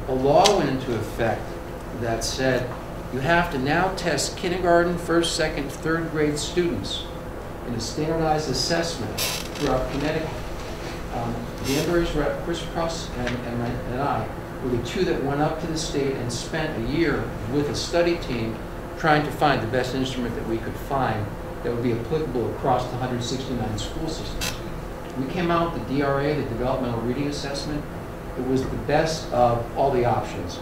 a law went into effect that said you have to now test kindergarten, first, second, third grade students in a standardized assessment throughout Connecticut. Danbury's rep, Chris Pruss and I were the two that went up to the state and spent a year with a study team trying to find the best instrument that we could find that would be applicable across the 169 school systems. We came out with the DRA, the Developmental Reading Assessment. It was the best of all the options.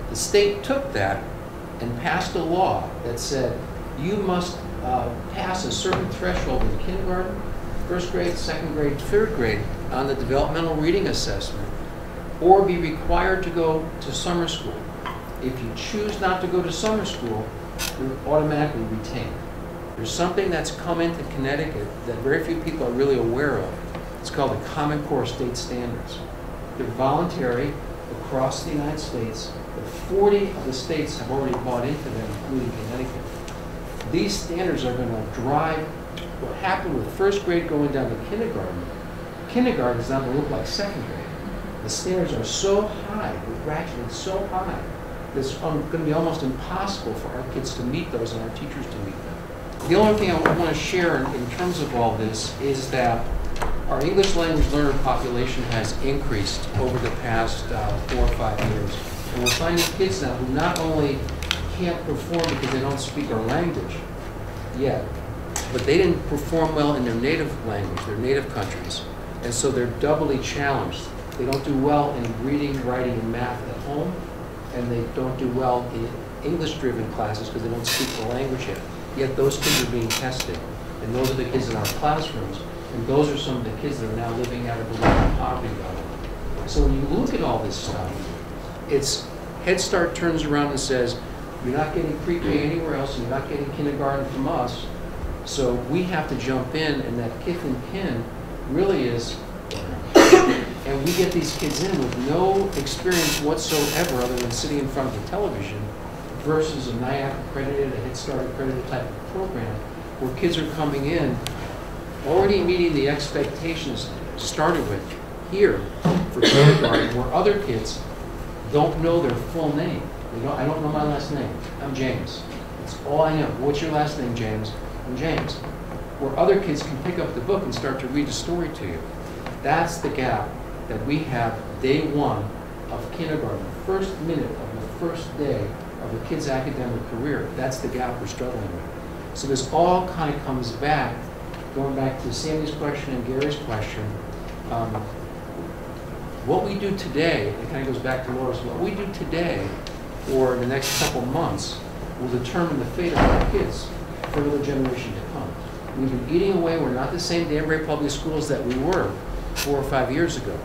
The state took that and passed a law that said you must pass a certain threshold in kindergarten, first grade, second grade, third grade on the developmental reading assessment, or be required to go to summer school. If you choose not to go to summer school, you're automatically retained. There's something that's come into Connecticut that very few people are really aware of. It's called the Common Core State Standards. They're voluntary across the United States, but 40 of the states have already bought into them, including Connecticut. These standards are going to drive what happened with first grade going down to kindergarten. Kindergarten is not going to look like second grade. The standards are so high, they're ratcheted so high, that it's going to be almost impossible for our kids to meet those and our teachers to meet them. The only thing I want to share in terms of all this is that our English language learner population has increased over the past 4 or 5 years. And we're finding kids now who not only can't perform because they don't speak our language yet, but they didn't perform well in their native language, their native countries. And so they're doubly challenged. They don't do well in reading, writing, and math at home, and they don't do well in English-driven classes because they don't speak the language yet those kids are being tested. And those are the kids in our classrooms. And those are some of the kids that are now living at or below the poverty level. So when you look at all this stuff, it's Head Start turns around and says, you're not getting pre-K anywhere else, and you're not getting kindergarten from us, so we have to jump in, and that kith and kin really is, and we get these kids in with no experience whatsoever other than sitting in front of the television, versus a NIAC accredited, a Head Start accredited type of program, where kids are coming in already meeting the expectations started with here for kindergarten, where other kids don't know their full name. I don't know my last name. I'm James. That's all I know. What's your last name, James? I'm James. Where other kids can pick up the book and start to read a story to you. That's the gap that we have day one of kindergarten, the first minute of the first day of a kid's academic career. That's the gap we're struggling with. So this all kind of comes back, going back to Sandy's question and Gary's question. What we do today, it kind of goes back to Laura's, what we do today or the next couple months will determine the fate of our kids for another generation to come. We've been eating away. We're not the same Danbury Public Schools that we were 4 or 5 years ago.